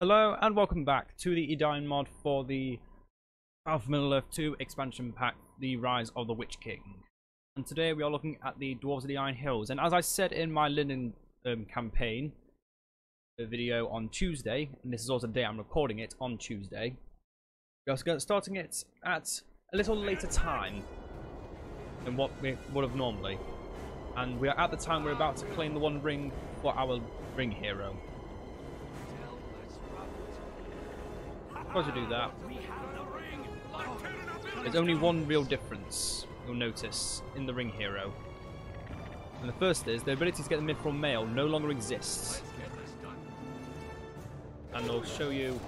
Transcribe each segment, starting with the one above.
Hello and welcome back to the Edain mod for the Alpha Middle-earth 2 expansion pack, The Rise of the Witch King. And today we are looking at the Dwarves of the Iron Hills. And as I said in my Linden campaign video on Tuesday, and this is also the day I'm recording it on Tuesday, we are starting it at a little later time than what we would have normally. And we are at the time we're about to claim the one ring for our ring hero. Before we do that, there's only one real difference you'll notice in the ring hero. And the first is the ability to get the mithril mail no longer exists. And I'll show you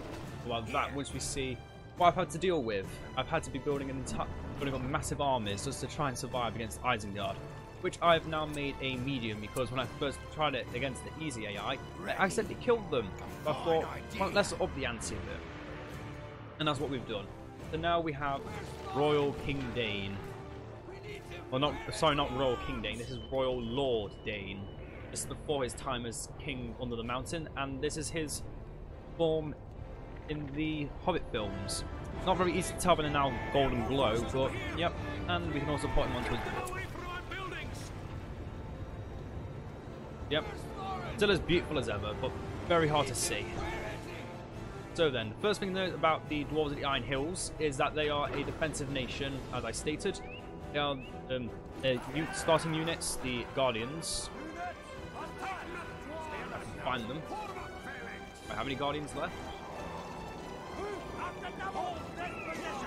about that once we see what I've had to deal with. I've had to be building up massive armies just to try and survive against Isengard, which I've now made a medium because when I first tried it against the easy AI, I accidentally killed them. I thought, well, let's up the ante a bit. And that's what we've done. So now we have Royal King Dane. Well, not Royal King Dane. This is Royal Lord Dane. This is before his time as king under the mountain, and this is his form in the Hobbit films. Not very easy to tell by the now golden glow, but yep. And we can also put him onto his board. Yep. Still as beautiful as ever, but very hard to see. So then, the first thing to note about the Dwarves of the Iron Hills is that they are a defensive nation, as I stated. They are starting units, the Guardians. I can find them. Right, how many Guardians left?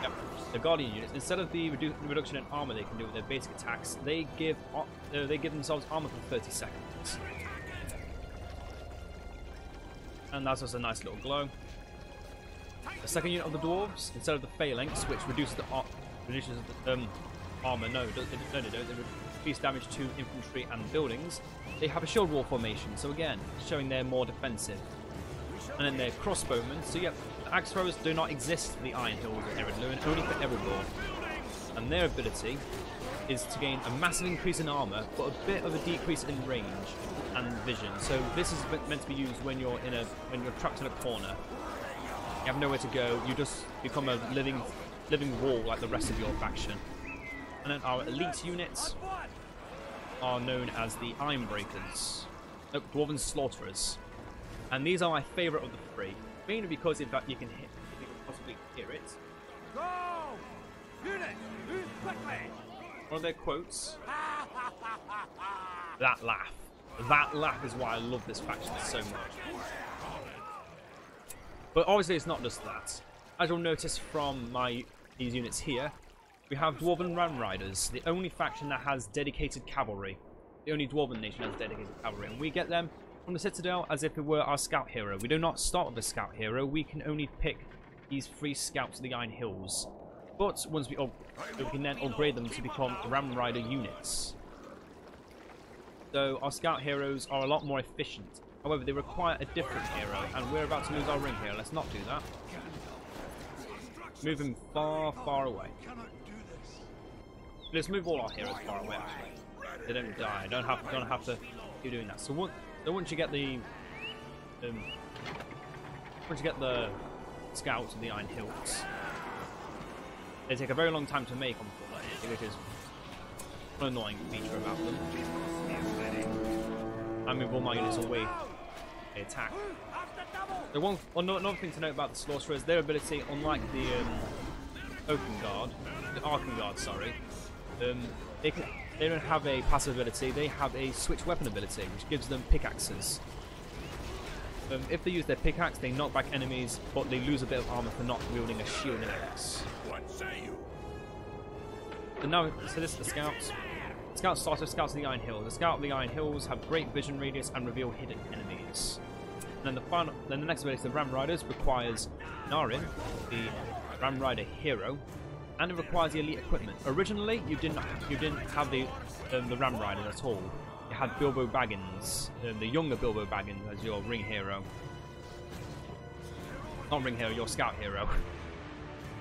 Yep. The Guardian units, instead of the reduction in armor they can do with their basic attacks, they give themselves armor for 30 seconds. And that's just a nice little glow. The second unit of the dwarves, instead of the phalanx, which reduces the armor, no, they don't. They increase damage to infantry and buildings. They have a shield wall formation, so again, showing they're more defensive. And then they're crossbowmen. So yep, the axe throwers do not exist for the Iron Hills or Eredluin, only for Erebor. And their ability is to gain a massive increase in armor, but a bit of a decrease in range and vision. So this is meant to be used when you're trapped in a corner. You have nowhere to go. You just become a living wall like the rest of your faction. And then our elite units are known as the Ironbreakers, Dwarven Slaughterers. And these are my favourite of the three, mainly because in fact you can possibly hear it. Go! Unit, move quickly! One of their quotes. That laugh. That laugh is why I love this faction so much. But obviously it's not just that. As you'll notice from these units here, we have Dwarven Ram Riders, the only faction that has dedicated cavalry. The only Dwarven nation has dedicated cavalry, and we get them from the Citadel as if it were our scout hero. We do not start with a scout hero, we can only pick these 3 scouts of the Iron Hills. But once we can then upgrade them to become Ram Rider units. So our scout heroes are a lot more efficient. However, they require a different hero, and we're about to lose our ring here. Let's not do that. Move him far, far away. Let's move all our heroes far away, actually. They don't die. Don't have to keep doing that. So once you get the scouts of the Iron Hills, they take a very long time to make, unfortunately, which is an annoying feature about them. I move all my units away. They attack. So another thing to note about the Slaughterers, their ability, unlike the Arkengard, sorry, they don't have a passive ability. They have a switch weapon ability, which gives them pickaxes. If they use their pickaxe, they knock back enemies, but they lose a bit of armor for not wielding a shield and axe. What say you? So this is the scouts. Scouts start with Scouts of the Iron Hills. The Scout of the Iron Hills have great vision radius and reveal hidden enemies. And then the next ability, the Ram Riders, requires Narin, the Ram Rider hero, and it requires the elite equipment. Originally, you didn't have the Ram Rider at all. You had Bilbo Baggins, the younger Bilbo Baggins, as your ring hero. Not ring hero, your scout hero.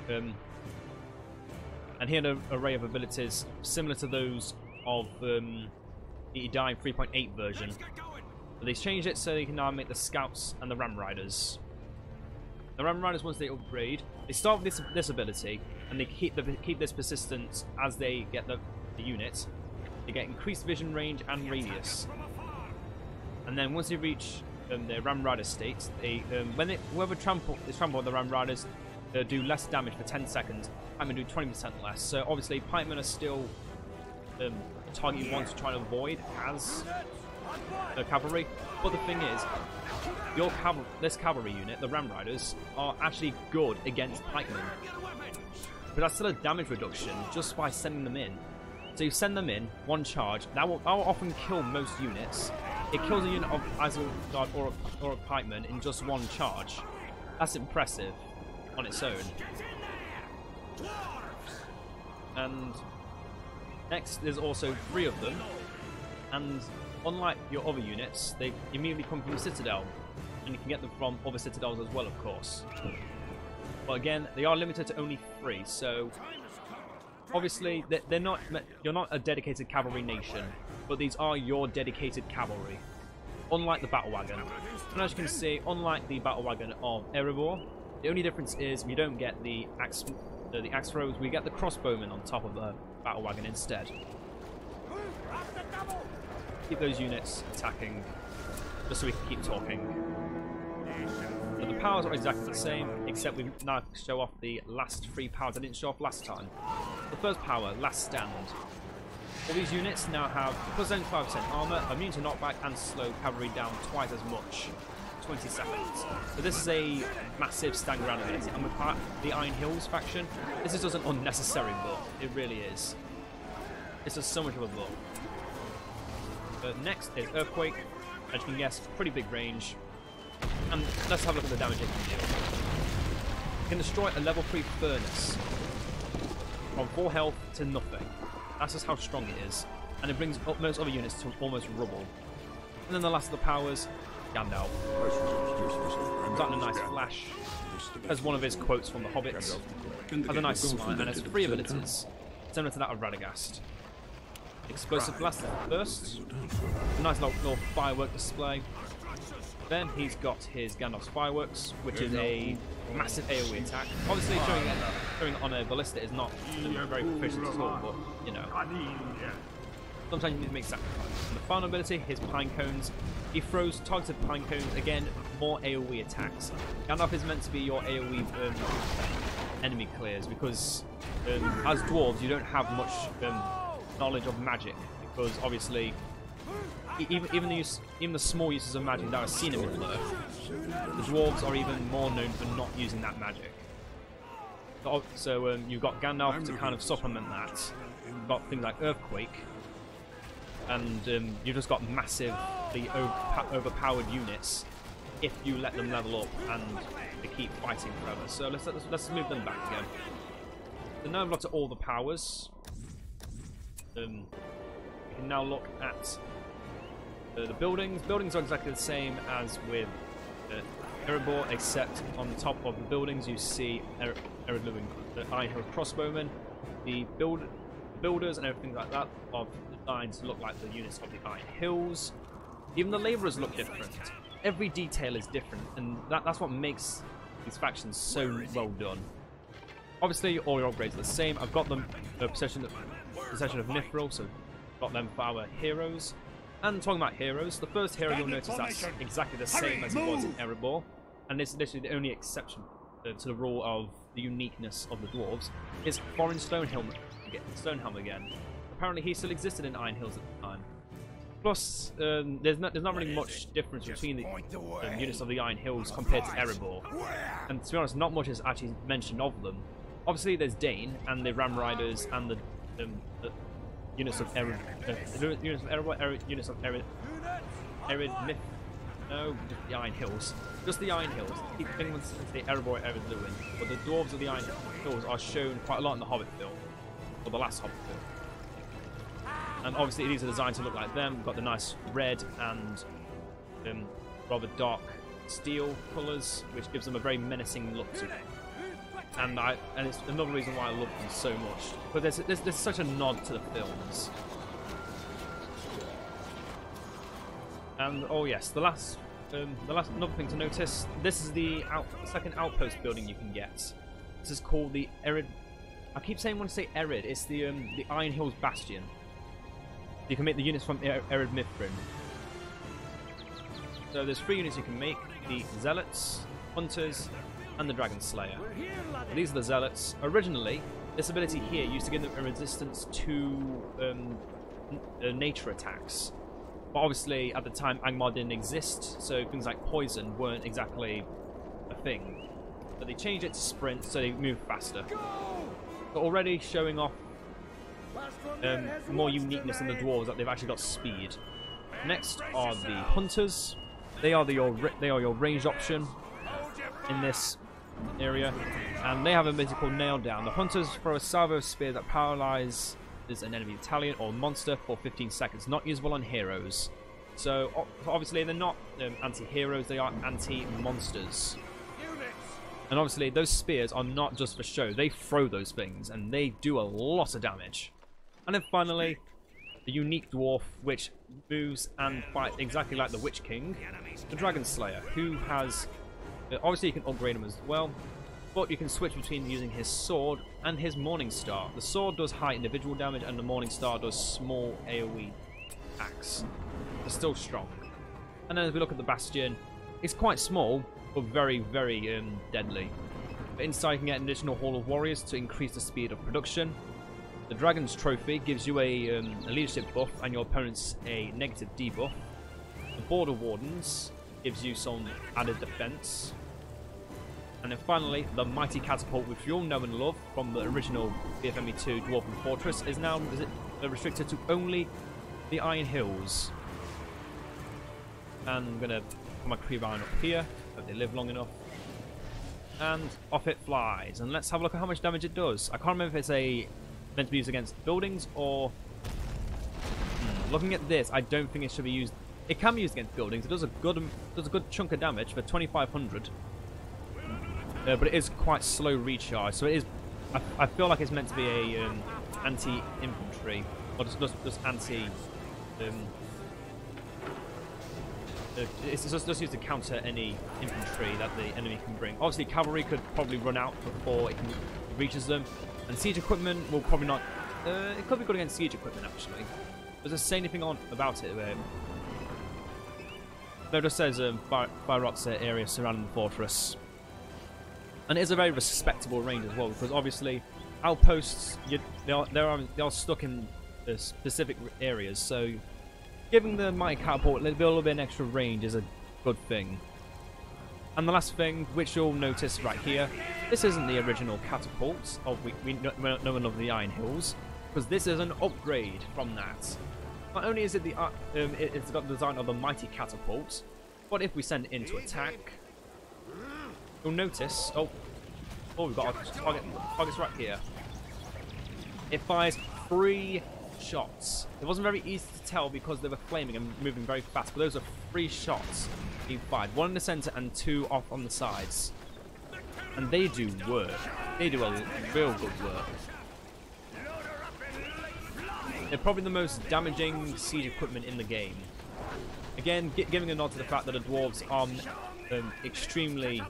And he had an array of abilities similar to those of the Edain 3.8 version. But they've changed it so you can now make the scouts and the ram riders. The Ram Riders, once they upgrade, they start with this ability, and they keep this persistence as they get the units. They get increased vision range and radius. And then once they reach their Ram Rider state, whoever is trampled on the Ram Riders do less damage for 10 seconds. Pikemen do 20% less. So obviously, Pikemen are still a target you want to try to avoid as cavalry. But the thing is, this cavalry unit, the Ram Riders, are actually good against Pikemen. But that's still a damage reduction just by sending them in. So you send them in, one charge, that will often kill most units. It kills a unit of Isengard or a Pikeman in just one charge. That's impressive on its own. And next, there's also 3 of them. And unlike your other units, they immediately come from the Citadel. And you can get them from other Citadels as well, of course. But again, they are limited to only 3, so obviously you're not a dedicated cavalry nation, but these are your dedicated cavalry. Unlike the battle wagon. And as you can see, unlike the battle wagon of Erebor, the only difference is we don't get the axe throws, we get the crossbowmen on top of the battle wagon instead. Keep those units attacking, just so we can keep talking. But the powers are exactly the same, except we now show off the last 3 powers I didn't show off last time. The first power, Last Stand. All these units now have plus 75% armor, immune to knockback, and slow cavalry down twice as much, 20 seconds. So this is a massive stand ground ability. And with the Iron Hills faction, this is just an unnecessary buff. It really is. It's just so much of a buff. But next is Earthquake. As you can guess, pretty big range. And let's have a look at the damage it can deal. It can destroy a level 3 furnace from 4 health to nothing. That's just how strong it is. And it brings up most other units to almost rubble. And then the last of the powers, Gandalf. He's got a nice flash. As one of his quotes from The Hobbit. Has a nice smile and has 3 abilities, similar to that of Radagast. Explosive Blast first. A nice little firework display. Then he's got his Gandalf's Fireworks, which is a massive AoE attack. Obviously, showing it on a ballista is not very proficient at all, but, you know. Sometimes you need to make sacrifices. And the final ability, his Pine Cones. He throws targeted Pine Cones, again, more AoE attacks. Gandalf is meant to be your AoE enemy clears, because as dwarves, you don't have much knowledge of magic, because obviously even the small uses of magic that are seen in Middle-earth, the dwarves are even more known for not using that magic. So you've got Gandalf to kind of supplement that. You've got things like Earthquake, and you've just got massively overpowered units if you let them level up and they keep fighting forever. So let's move them back again. So now we've got to all the powers. We can now look at the buildings. Buildings are exactly the same as with Erebor, except on the top of the buildings you see Eredluin, the Iron Hill crossbowmen. The builders and everything like that are designed to look like the units of the Iron Hills. Even the labourers look different. Every detail is different, and that's what makes these factions so well done. Obviously, all your upgrades are the same. I've got them possession of Mithril, so got them for our heroes. And talking about heroes, the first hero you'll notice that's exactly the same as it was in Erebor, and this is literally the only exception to the rule of the uniqueness of the dwarves, is Thorin Stonehelm again. Apparently he still existed in Iron Hills at the time. Plus, there's not really much difference between the units of the Iron Hills compared to Erebor. And to be honest, not much is actually mentioned of them. Obviously there's Edain and the Ram Riders and the units of the Iron Hills. Just the Iron Hills. Keep thinking the Erebor Eredluin. But the dwarves of the Iron Hills are shown quite a lot in the Hobbit film. Or the last Hobbit film. And obviously these are designed to look like them. We've got the nice red and rather dark steel colours, which gives them a very menacing look to them. And it's another reason why I love them so much. But there's such a nod to the films. And oh yes, the last another thing to notice. This is the second outpost building you can get. This is called the Erid. I keep saying I want to say Erid. It's the Iron Hills Bastion. You can make the units from Erid Mithrin. So there's 3 units you can make: the Zealots, Hunters, and the Dragon Slayer. These are the Zealots. Originally, this ability here used to give them a resistance to nature attacks. But obviously, at the time, Angmar didn't exist, so things like poison weren't exactly a thing. But they changed it to sprint, so they move faster. But already showing off more uniqueness in the dwarves, that they've actually got speed. Next are the Hunters. They are your ranged option in this area, and they have a ability called Nail Down. The Hunters throw a salvo of spears that paralyzes an enemy battalion or monster for 15 seconds, not usable on heroes. So obviously they're not anti-heroes, they are anti-monsters. And obviously those spears are not just for show, they throw those things and they do a lot of damage. And then finally, the unique dwarf, which moves and fights exactly like the Witch King, the Dragon Slayer, who has... obviously you can upgrade him as well, but you can switch between using his sword and his Morning Star. The sword does high individual damage and the Morning Star does small AoE attacks. They're still strong. And then as we look at the Bastion, it's quite small, but very, very deadly. But inside you can get an additional Hall of Warriors to increase the speed of production. The Dragon's Trophy gives you a leadership buff and your opponents a negative debuff. The Border Wardens gives you some added defense. And then finally, the Mighty Catapult, which you all know and love from the original BFME 2 Dwarven Fortress, is now restricted to only the Iron Hills. And I'm going to put my Kree Iron up here, hope they live long enough. And off it flies. And let's have a look at how much damage it does. I can't remember if it's meant to be used against buildings or... Looking at this, I don't think it should be used... It can be used against buildings. It does a good chunk of damage for 2,500. But it is quite slow recharge, so it is. I feel like it's meant to be a anti-infantry, or just anti. It's just used to counter any infantry that the enemy can bring. Obviously, cavalry could probably run out before it reaches them, and siege equipment will probably not. It could be good against siege equipment actually. Does it say anything about it? No, it just says fire rots area surrounding the fortress. And it is a very respectable range as well, because obviously outposts they are stuck in specific areas. So giving the Mighty Catapult a little bit of extra range is a good thing. And the last thing, which you'll notice right here, this isn't the original catapult of we know and love the Iron Hills, because this is an upgrade from that. Not only is it it's got the design of the Mighty Catapult, but if we send it into attack, you'll notice, we've got our targets right here. It fires 3 shots. It wasn't very easy to tell because they were flaming and moving very fast, but those are 3 shots being fired. 1 in the center and 2 off on the sides. And they do work. They do a real good work. They're probably the most damaging siege equipment in the game. Again, giving a nod to the fact that the dwarves are extremely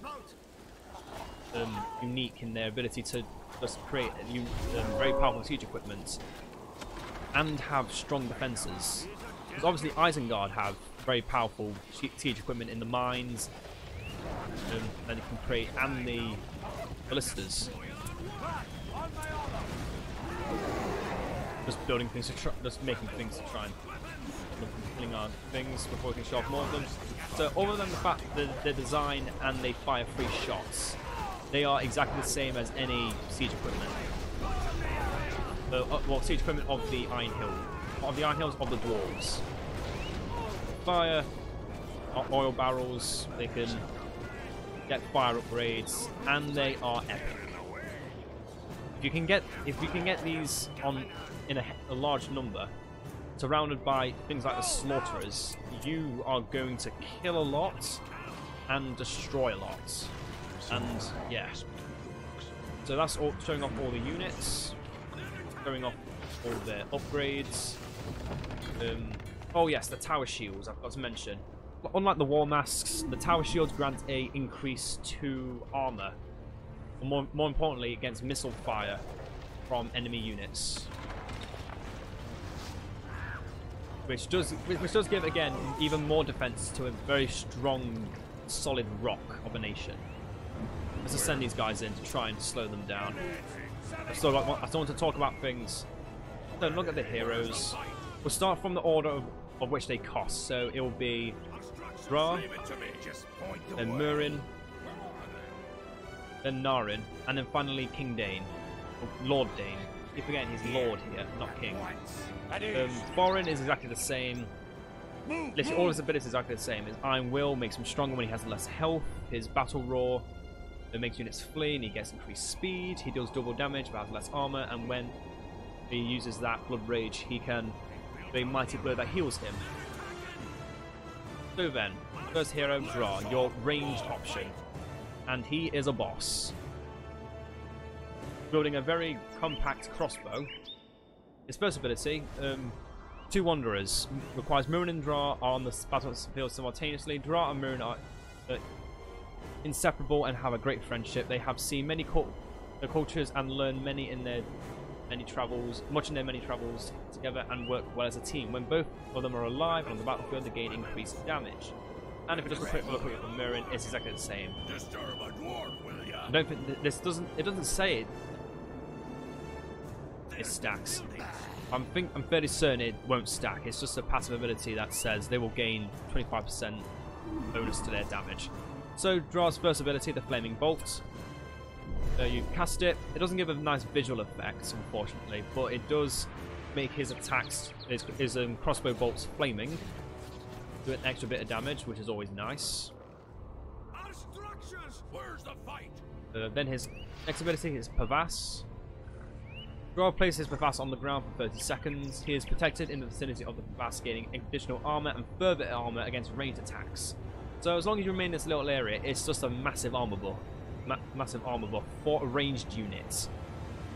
unique in their ability to just create very powerful siege equipment and have strong defenses. Because obviously Isengard have very powerful siege equipment in the mines that you can create, and the ballistas. Just building things just making things to try and killing our things before we can show off more of them. So other than the fact that the design and they fire 3 shots, they are exactly the same as any siege equipment. Well, siege equipment of the Iron Hill. Of the Iron Hills of the dwarves. Fire, oil barrels, they can get fire upgrades, and they are epic. If you can get these in a large number, surrounded by things like the slaughterers, you are going to kill a lot and destroy a lot. And yeah, so that's all, showing off all the units, showing off all their upgrades. Oh yes, the tower shields, I've got to mention. unlike the wall masks, the tower shields grant a increase to armor. Or more importantly, against missile fire from enemy units. Which does give, again, even more defense to a very strong, solid rock of a nation. Let's just send these guys in to try and slow them down. I still want to talk about things. So look at the heroes. We'll start from the order of which they cost. So it will be Dra, then Murin, then Narin, and then finally King Dane, or Lord Dane. Keep forgetting he's Lord here, not King. Thorin is exactly the same. Literally all his abilities are exactly the same. His Iron Will makes him stronger when he has less health. His Battle Roar makes units flee and he gets increased speed. He deals double damage but has less armor, and when he uses that Blood Rage he can do a mighty blow that heals him. So then, first hero, Dra, your ranged option. And he is a boss. Building a very compact crossbow. His first ability, two Wanderers, requires Murin and Dra are on the battlefield simultaneously. Dra and Murin are inseparable and have a great friendship. They have seen many cultures and learned much in their many travels together, and work well as a team. When both of them are alive and on the battlefield, they gain increased damage. And if it doesn't quick look at Murin, it's exactly the same. I don't think it doesn't say it. It stacks. I'm fairly certain it won't stack. It's just a passive ability that says they will gain 25% bonus to their damage. So Dra's first ability, the Flaming Bolt. You cast it. It doesn't give a nice visual effect, unfortunately, but it does make his attacks, his crossbow bolts flaming. Do an extra bit of damage, which is always nice. Where's the fight? Then his next ability is Pavass. Dra places Pavass on the ground for 30 seconds. He is protected in the vicinity of the Pavass, gaining additional armor and further armor against ranged attacks. So as long as you remain in this little area, it's just a massive armor buff. Massive armor buff for ranged units.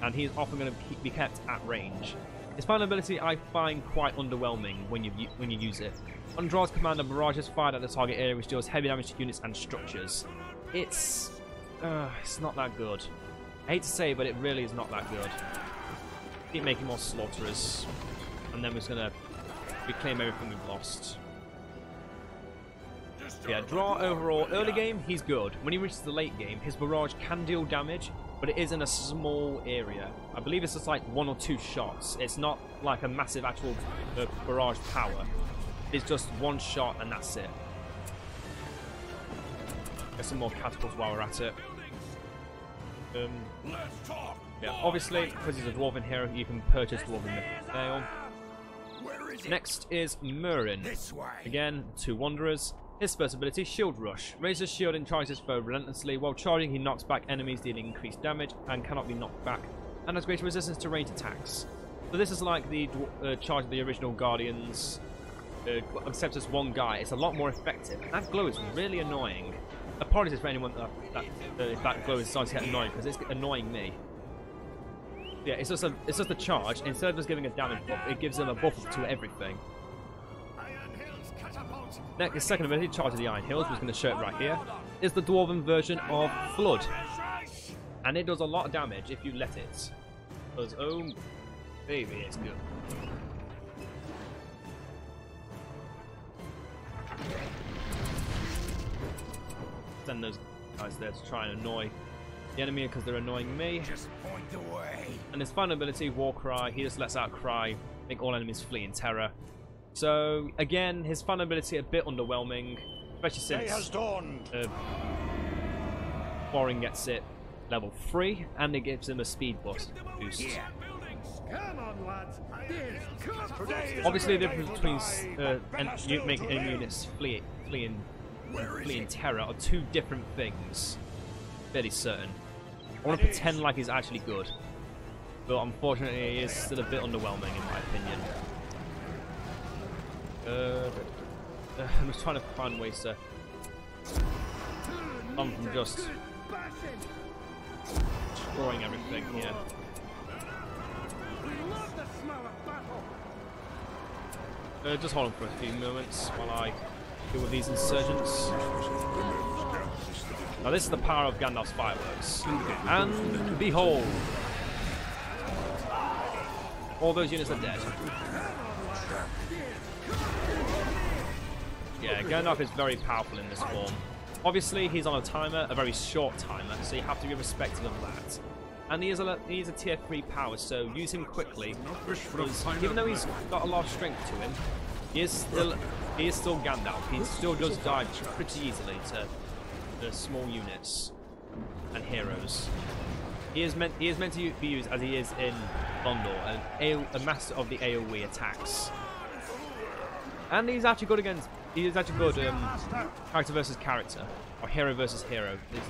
And he is often going to be kept at range. His final ability I find quite underwhelming when you use it. On Dra's command, a barrage is fired at the target area, which deals heavy damage to units and structures. It's not that good. I hate to say it, but it really is not that good. Keep making more slaughterers, and then we're just gonna reclaim everything we've lost. Yeah, Dra overall, early game, he's good. When he reaches the late game, his barrage can deal damage, but it is in a small area. I believe it's just like 1 or 2 shots. It's not like a massive actual barrage power. It's just 1 shot and that's it. Get some more catapults while we're at it. Yeah, obviously, because he's a Dwarven hero, you can purchase Dwarven Mail. Next is Murin. Again, 2 Wanderers. His first ability, Shield Rush. Raises his shield and charges his foe relentlessly. While charging, he knocks back enemies, dealing increased damage, and cannot be knocked back, and has greater resistance to ranged attacks. So this is like the charge of the original Guardians, except as one guy. It's a lot more effective. That glow is really annoying. Apologies for anyone if that glow is starting to get annoying, because it's annoying me. Yeah, it's just a charge. Instead of just giving a damage buff, it gives them a buff to everything. Next, his second ability, Charge of the Iron Hills, which is going to show it right here, is the Dwarven version of Flood. And it does a lot of damage if you let it. Because, oh, baby, it's good. Send those guys there to try and annoy the enemy because they're annoying me. Just point away. And his final ability, War Cry, he just lets out a cry, make all enemies flee in terror. So again, his final ability a bit underwhelming, especially since Thorin gets it level 3 and it gives him a speed boost. Yeah. Come on, lads. Obviously, the difference between making enemy units flee in terror are 2 different things. Fairly certain. I want to pretend like he's actually good, but unfortunately, he is still a bit underwhelming in my opinion. I'm just trying to find ways to from just destroying everything here. Just hold on for a few moments while I deal with these insurgents. Now this is the power of Gandalf's fireworks. And behold! All those units are dead. Yeah, Gandalf is very powerful in this form. Obviously, he's on a timer, a very short timer, so you have to be respectful of that. And he is a tier 3 power, so use him quickly. Because even though he's got a lot of strength to him, he is still Gandalf. He still does die pretty easily to the small units and heroes. He is meant to be used as he is in Gondor, a master of the AoE attacks. And he's actually good against. He is actually good character versus character, or hero versus hero. He's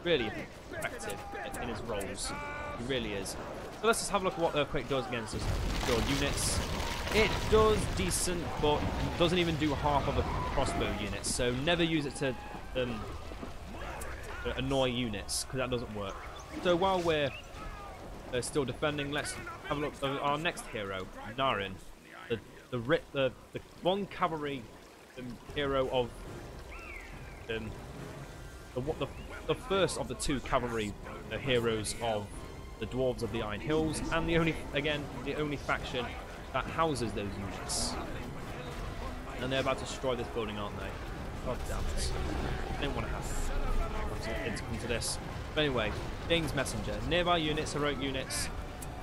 really effective in his roles. He really is. So let's just have a look at what Earthquake does against his units. It does decent, but doesn't even do half of a crossbow unit. So never use it to annoy units, because that doesn't work. So while we're still defending, let's have a look at our next hero, Narin, the one cavalry hero of the first of the 2 cavalry heroes of the Dwarves of the Iron Hills, and the only faction that houses those units. And they're about to destroy this building, aren't they? God damn it! I didn't want to have it to come to this. But anyway, Dane's Messenger. Nearby units, heroic units,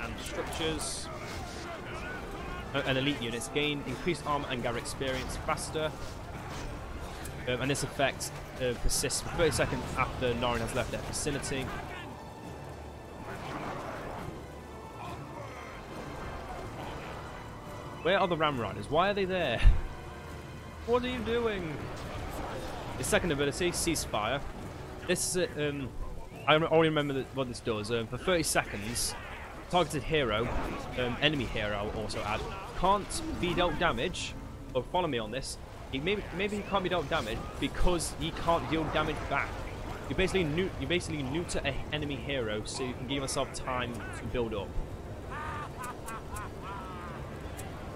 and structures, and elite units gain increased armor and gather experience faster. And this effect persists for 30 seconds after Narin has left their vicinity. Where are the Ram Riders? Why are they there? What are you doing? His second ability, Ceasefire. This is I already remember what this does. For 30 seconds, targeted hero, enemy hero, I'll also add, can't be dealt damage. But follow me on this. Maybe he can't be dealt damage because he can't deal damage back. You basically neuter an enemy hero, so you can give yourself time to build up.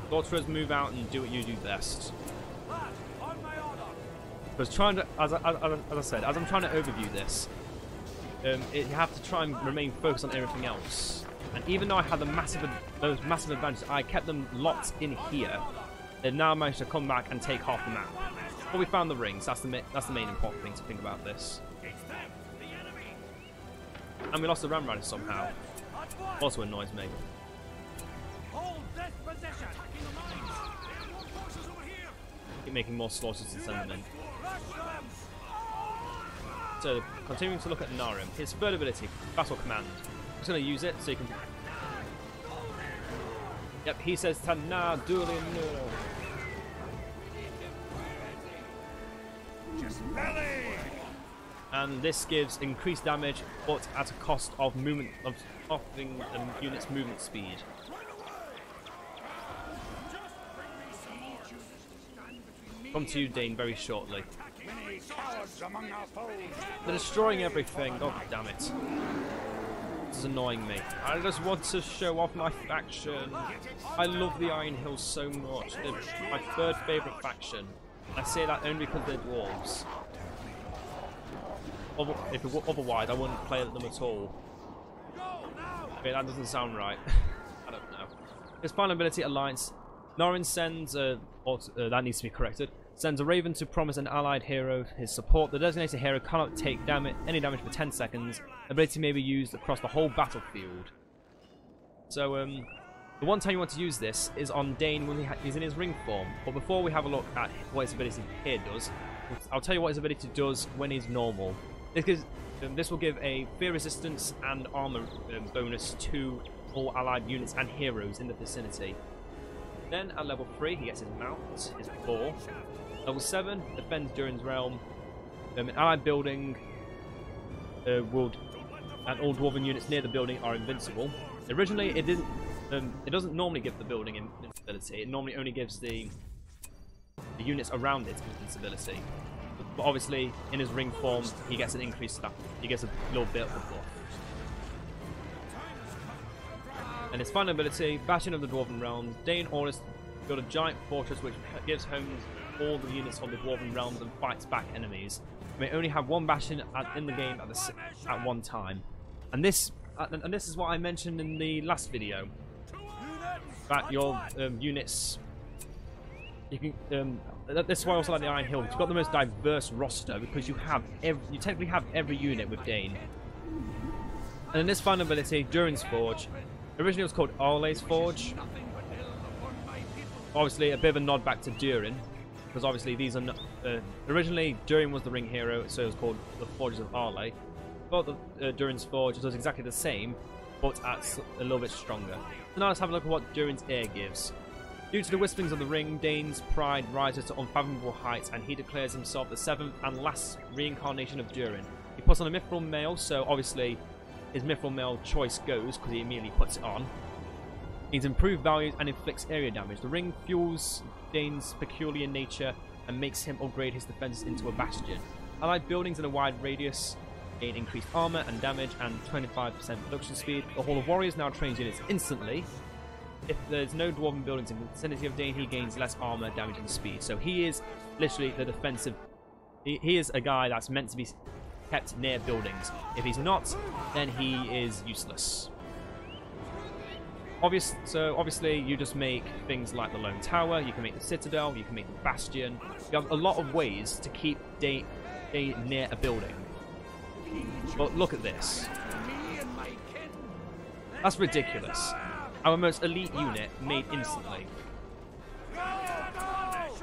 Sorcerers, move out and do what you do best. Because trying to, as I said, as I'm trying to overview this, you have to try and remain focused on everything else. And even though I had those massive advantages, I kept them locked in here. They've now managed to come back and take half the map. But we found the rings. That's the main important thing to think about this. And we lost the Ram Rider somehow. Also annoys me. Keep making more slaughters to send them in. So, continuing to look at Narim. His third ability, Battle Command. I'm just going to use it so you can... Yep, he says Tana Dulin no. And this gives increased damage, but at a cost of movement, of offering units' movement speed. Come to you, Dane, very shortly. They're destroying everything. God damn it. This is annoying me. I just want to show off my faction. I love the Iron Hills so much. They're my third favourite faction. I say that only because they're dwarves. Otherwise, I wouldn't play them at all. Okay, that doesn't sound right. I don't know. His final ability, Alliance. Narin sends, that needs to be corrected, sends a raven to promise an allied hero his support. The designated hero cannot take any damage for 10 seconds. Ability may be used across the whole battlefield. So, the one time you want to use this is on Dane when he's in his ring form. But before we have a look at what his ability here does, I'll tell you what his ability does when he's normal. This will give a fear resistance and armor bonus to all allied units and heroes in the vicinity. Then at level 3 he gets his mount, his boar. Level 7 defends during his realm. An allied building and all dwarven units near the building are invincible. Originally it didn't. It doesn't normally give the building invincibility. It normally only gives the units around it invincibility. But obviously, in his ring form, he gets an increased stat. He gets a little bit of a buff. And his final ability, Bastion of the Dwarven Realms. Dane orders to build a giant fortress which gives homes all the units of the Dwarven realms and fights back enemies. You may only have one bastion in the game at one time. And this is what I mentioned in the last video. That your units, you can. This is why I also like the Iron Hills. You've got the most diverse roster because you technically have every unit with Edain. And in this final ability, Durin's Forge, originally it was called Arle's Forge. Obviously, a bit of a nod back to Durin, because obviously these are not, originally Durin was the ring hero, so it was called the Forges of Arle. But the Durin's Forge does exactly the same, but at a little bit stronger. So now let's have a look at what Durin's Heir gives. Due to the whisperings of the ring, Dane's pride rises to unfathomable heights, and he declares himself the seventh and last reincarnation of Durin. He puts on a mithril mail, so obviously his mithril mail choice goes because he immediately puts it on. He's improved values and inflicts area damage. The ring fuels Dane's peculiar nature and makes him upgrade his defenses into a bastion. Allied buildings in a wide radius gain increased armor and damage and 25% production speed. The Hall of Warriors now trains units instantly. If there's no Dwarven buildings in the vicinity of Dane, he gains less armor, damage, and speed. So he is literally the defensive. He is a guy that's meant to be kept near buildings. If he's not, then he is useless. So obviously, you just make things like the Lone Tower. You can make the Citadel. You can make the Bastion. You have a lot of ways to keep Dane near a building. But look at this. That's ridiculous. Our most elite unit made instantly. There's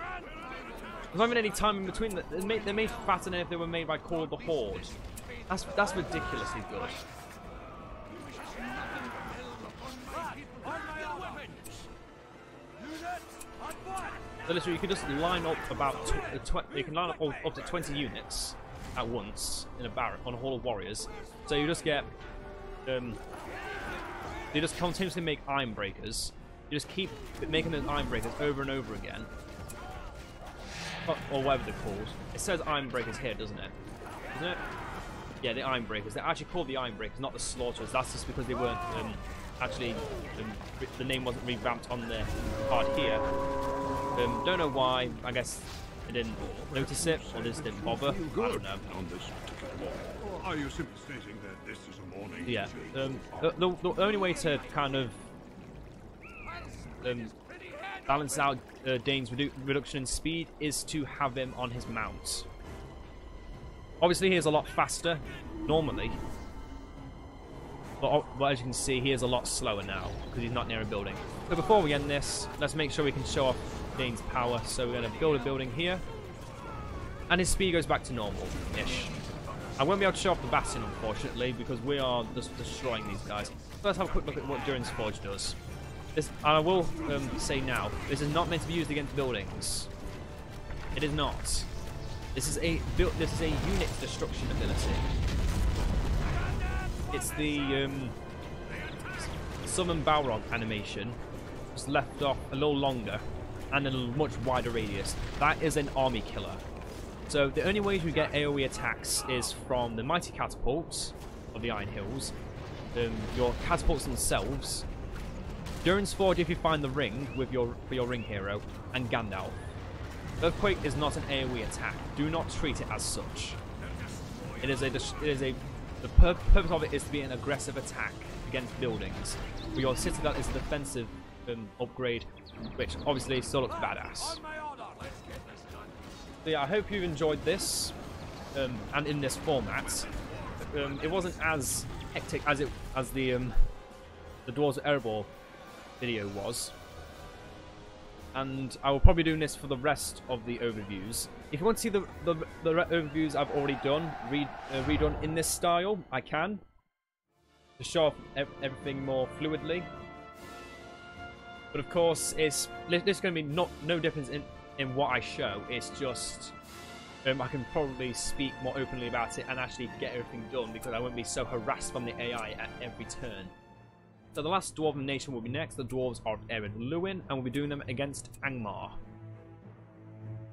not even any time in between. They're made fatter than if they were made by Call of the Horde. That's ridiculously good. So literally, you can just line up about you can line up to 20 units at once in a barrack on a Hall of Warriors. So you just get you just continuously make iron breakers. You just keep making those iron breakers over and over again. Or whatever they're called. It says iron breakers here, doesn't it? Doesn't it? Yeah, the iron breakers. They're actually called the iron breakers, not the slaughterers. That's just because they weren't actually the name wasn't revamped on the card here. Don't know why. I guess I didn't notice it, or just didn't bother. I don't know. Are you simply stating that this is a morning? Yeah. The only way to kind of balance out Dane's reduction in speed is to have him on his mount. Obviously, he is a lot faster normally, but as you can see, he is a lot slower now because he's not near a building. So before we end this, let's make sure we can show off Dane's power. So we're going to build a building here, and his speed goes back to normal-ish. I won't be able to show off the Bastion, unfortunately, because we are just destroying these guys. So let's have a quick look at what Durin's Forge does. This, and I will say now, this is not meant to be used against buildings. It is not. This is a unit destruction ability. It's the Summon Balrog animation, just left off a little longer and in a much wider radius. That is an army killer. So the only ways you get AoE attacks is from the mighty catapults of the Iron Hills, your catapults themselves, Durin's Forge if you find the ring with your ring hero, and Gandalf. Earthquake is not an AoE attack. Do not treat it as such. The purpose of it is to be an aggressive attack against buildings. But your Citadel is a defensive upgrade, which obviously still looks badass. So yeah, I hope you've enjoyed this, and in this format. It wasn't as hectic as the Dwarves of Erebor video was, and I will probably be doing this for the rest of the overviews. If you want to see the overviews I've already done, redone in this style, I can, to show off everything more fluidly. But of course, there's going to be no difference in what I show. It's just I can probably speak more openly about it and actually get everything done because I won't be so harassed from the AI at every turn. So the last Dwarven nation will be next, the Dwarves of Ered Luin, and we'll be doing them against Angmar.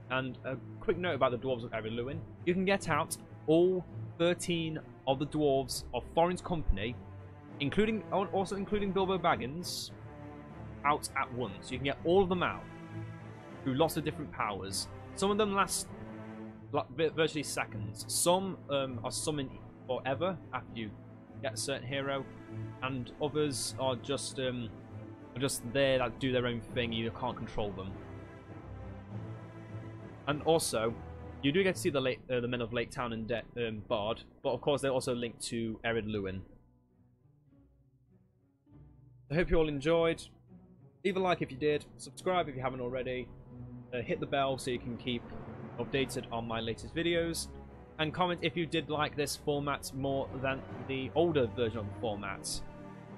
And a quick note about the Dwarves of Ered Luin. You can get out all 13 of the Dwarves of Thorin's company, also including Bilbo Baggins, out at once. You can get all of them out through lots of different powers. Some of them last like, virtually seconds. Some are summoned forever after you get a certain hero, and others are just there that do their own thing. You can't control them. And also, you do get to see the men of Lake Town and Bard, but of course they're also linked to Ered Luin. I hope you all enjoyed. Leave a like if you did, subscribe if you haven't already, hit the bell so you can keep updated on my latest videos, and comment if you did like this format more than the older version of the format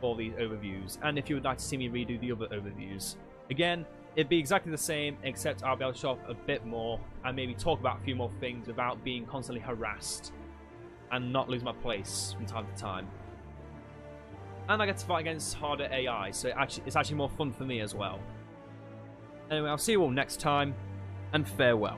for these overviews, and if you would like to see me redo the other overviews. Again, it'd be exactly the same, except I'll be able to show off a bit more and maybe talk about a few more things without being constantly harassed and not lose my place from time to time. And I get to fight against harder AI, so it's actually more fun for me as well. Anyway, I'll see you all next time, and farewell.